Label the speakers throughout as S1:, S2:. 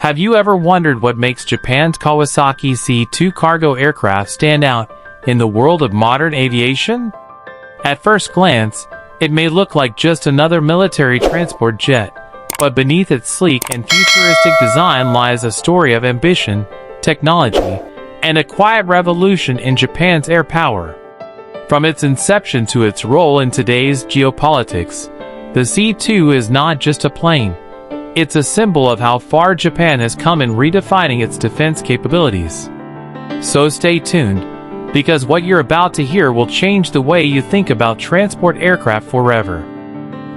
S1: Have you ever wondered what makes Japan's Kawasaki C-2 cargo aircraft stand out in the world of modern aviation? At first glance, it may look like just another military transport jet, but beneath its sleek and futuristic design lies a story of ambition, technology, and a quiet revolution in Japan's air power. From its inception to its role in today's geopolitics, the C-2 is not just a plane. It's a symbol of how far Japan has come in redefining its defense capabilities. So stay tuned, because what you're about to hear will change the way you think about transport aircraft forever.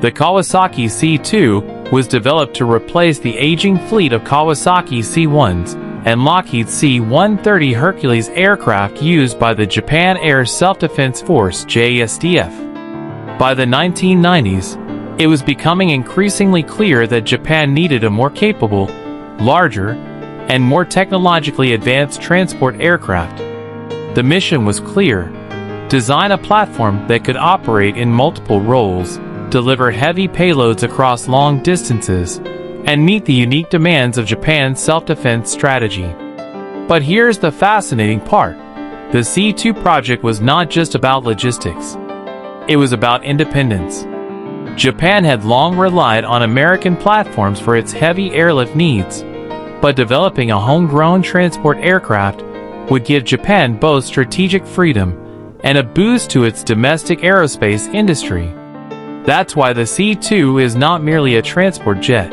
S1: The Kawasaki C-2 was developed to replace the aging fleet of Kawasaki C-1s and Lockheed C-130 Hercules aircraft used by the Japan Air Self-Defense Force JASDF. By the 1990s, it was becoming increasingly clear that Japan needed a more capable, larger, and more technologically advanced transport aircraft. The mission was clear: design a platform that could operate in multiple roles, deliver heavy payloads across long distances, and meet the unique demands of Japan's self-defense strategy. But here's the fascinating part. The C-2 project was not just about logistics. It was about independence. Japan had long relied on American platforms for its heavy airlift needs, but developing a homegrown transport aircraft would give Japan both strategic freedom and a boost to its domestic aerospace industry. That's why the C-2 is not merely a transport jet.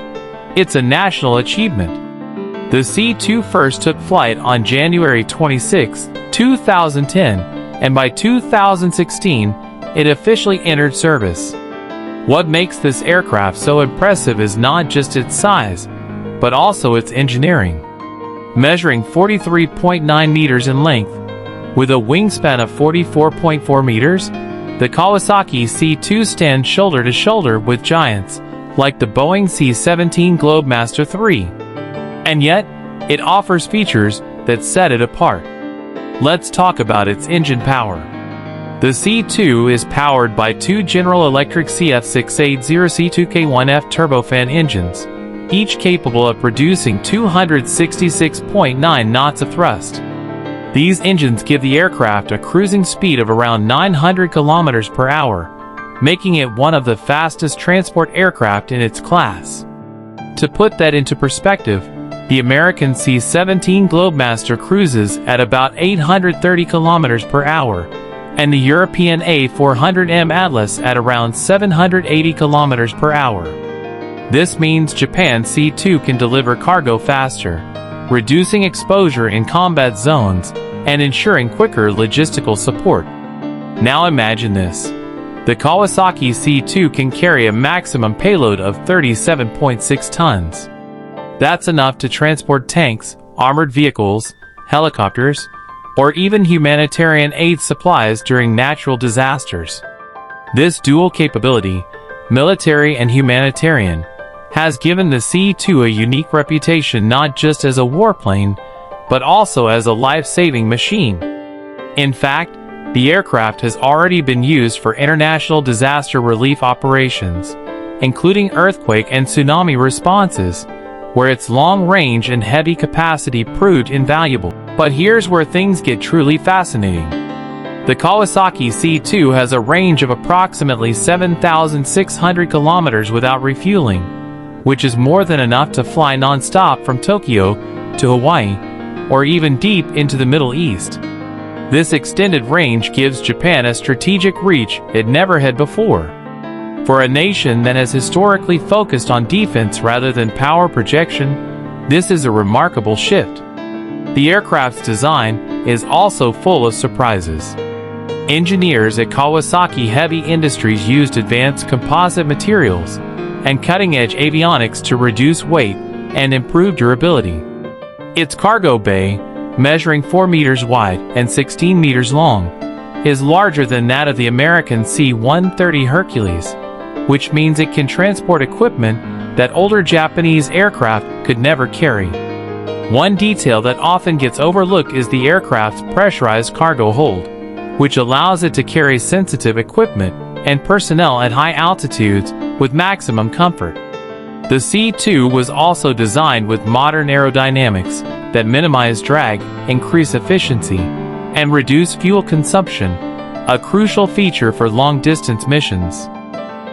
S1: It's a national achievement. The C-2 first took flight on January 26, 2010, and by 2016, it officially entered service. What makes this aircraft so impressive is not just its size, but also its engineering. Measuring 43.9 meters in length, with a wingspan of 44.4 meters, the Kawasaki C-2 stands shoulder to shoulder with giants like the Boeing C-17 Globemaster III. And yet, it offers features that set it apart. Let's talk about its engine power. The C-2 is powered by two General Electric CF680C2K1F turbofan engines, each capable of producing 266.9 knots of thrust. These engines give the aircraft a cruising speed of around 900 kilometers per hour, making it one of the fastest transport aircraft in its class. To put that into perspective, the American C-17 Globemaster cruises at about 830 kilometers per hour, and the European A400M Atlas at around 780 kilometers per hour. This means Japan's C-2 can deliver cargo faster, reducing exposure in combat zones and ensuring quicker logistical support. Now imagine this. The Kawasaki C-2 can carry a maximum payload of 37.6 tons. That's enough to transport tanks, armored vehicles, helicopters, or even humanitarian aid supplies during natural disasters. This dual capability, military and humanitarian, has given the C-2 a unique reputation not just as a warplane, but also as a life-saving machine. In fact, the aircraft has already been used for international disaster relief operations, including earthquake and tsunami responses, where its long range and heavy capacity proved invaluable. But here's where things get truly fascinating. The Kawasaki C-2 has a range of approximately 7,600 kilometers without refueling, which is more than enough to fly non-stop from Tokyo to Hawaii, or even deep into the Middle East. This extended range gives Japan a strategic reach it never had before. For a nation that has historically focused on defense rather than power projection, this is a remarkable shift. The aircraft's design is also full of surprises. Engineers at Kawasaki Heavy Industries used advanced composite materials and cutting-edge avionics to reduce weight and improve durability. Its cargo bay, measuring 4 meters wide and 16 meters long, is larger than that of the American C-130 Hercules, which means it can transport equipment that older Japanese aircraft could never carry. One detail that often gets overlooked is the aircraft's pressurized cargo hold, which allows it to carry sensitive equipment and personnel at high altitudes with maximum comfort. The C-2 was also designed with modern aerodynamics that minimize drag, increase efficiency, and reduce fuel consumption, a crucial feature for long-distance missions.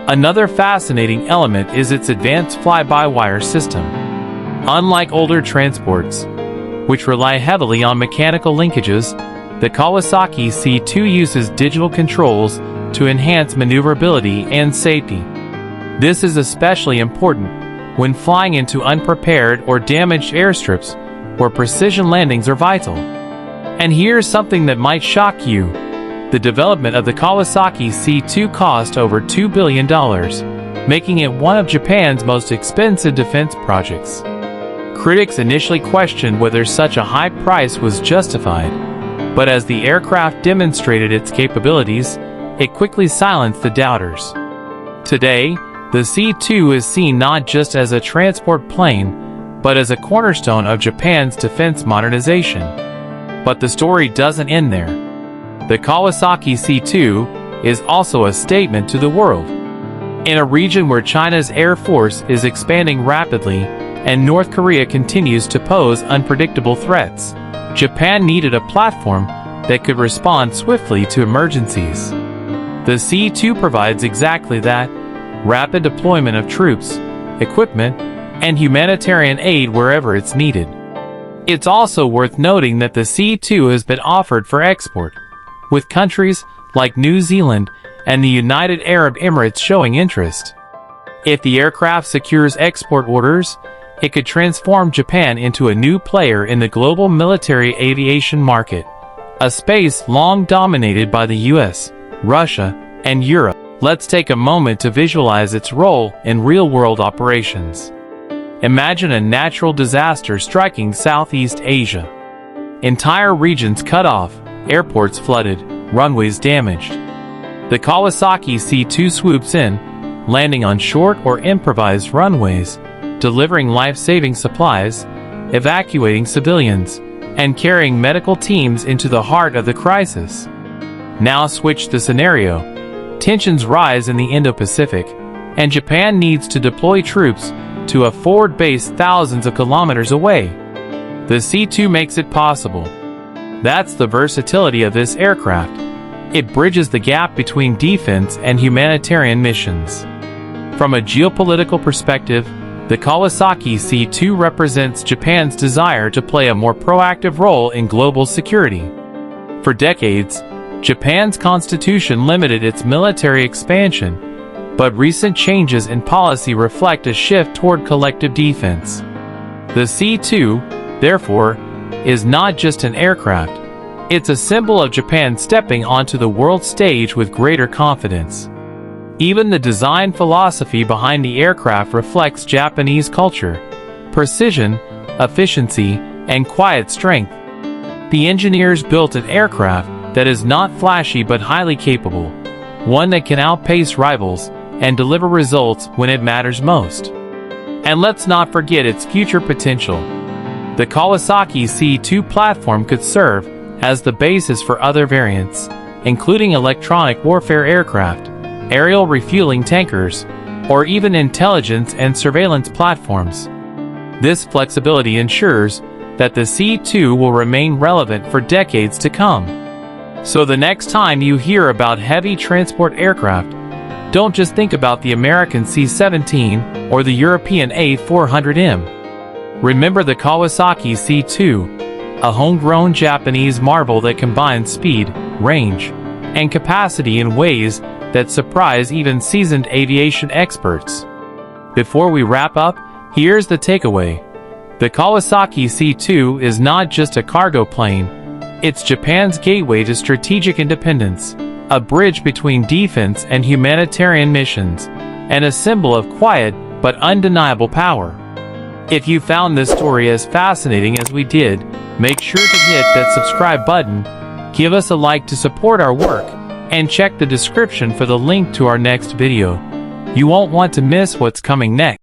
S1: Another fascinating element is its advanced fly-by-wire system. Unlike older transports, which rely heavily on mechanical linkages, the Kawasaki C-2 uses digital controls to enhance maneuverability and safety. This is especially important when flying into unprepared or damaged airstrips where precision landings are vital. And here's something that might shock you. The development of the Kawasaki C-2 cost over $2 billion, making it one of Japan's most expensive defense projects. Critics initially questioned whether such a high price was justified, but as the aircraft demonstrated its capabilities, it quickly silenced the doubters. Today, the C-2 is seen not just as a transport plane, but as a cornerstone of Japan's defense modernization. But the story doesn't end there. The Kawasaki C-2 is also a statement to the world. In a region where China's Air Force is expanding rapidly and North Korea continues to pose unpredictable threats, Japan needed a platform that could respond swiftly to emergencies. The C-2 provides exactly that: rapid deployment of troops, equipment, and humanitarian aid wherever it's needed. It's also worth noting that the C-2 has been offered for export, with countries like New Zealand and the United Arab Emirates showing interest. If the aircraft secures export orders, it could transform Japan into a new player in the global military aviation market, a space long dominated by the US, Russia, and Europe. Let's take a moment to visualize its role in real-world operations. Imagine a natural disaster striking Southeast Asia. Entire regions cut off, airports flooded, runways damaged. The Kawasaki C-2 swoops in, landing on short or improvised runways, delivering life-saving supplies, evacuating civilians, and carrying medical teams into the heart of the crisis. Now switch the scenario. Tensions rise in the Indo-Pacific, and Japan needs to deploy troops to a forward base thousands of kilometers away. The C-2 makes it possible. That's the versatility of this aircraft. It bridges the gap between defense and humanitarian missions. From a geopolitical perspective, the Kawasaki C-2 represents Japan's desire to play a more proactive role in global security. For decades, Japan's constitution limited its military expansion, but recent changes in policy reflect a shift toward collective defense. The C-2, therefore, is not just an aircraft. It's a symbol of Japan stepping onto the world stage with greater confidence. Even the design philosophy behind the aircraft reflects Japanese culture: precision, efficiency, and quiet strength. The engineers built an aircraft that is not flashy but highly capable, one that can outpace rivals and deliver results when it matters most. And let's not forget its future potential. The Kawasaki C-2 platform could serve as the basis for other variants, including electronic warfare aircraft, aerial refueling tankers, or even intelligence and surveillance platforms. This flexibility ensures that the C-2 will remain relevant for decades to come. So the next time you hear about heavy transport aircraft, don't just think about the American C-17 or the European A400M. Remember the Kawasaki C-2, a homegrown Japanese marvel that combines speed, range, and capacity in ways that surprise even seasoned aviation experts. Before we wrap up, here's the takeaway. The Kawasaki C-2 is not just a cargo plane, it's Japan's gateway to strategic independence, a bridge between defense and humanitarian missions, and a symbol of quiet but undeniable power. If you found this story as fascinating as we did, make sure to hit that subscribe button, give us a like to support our work, and check the description for the link to our next video. You won't want to miss what's coming next.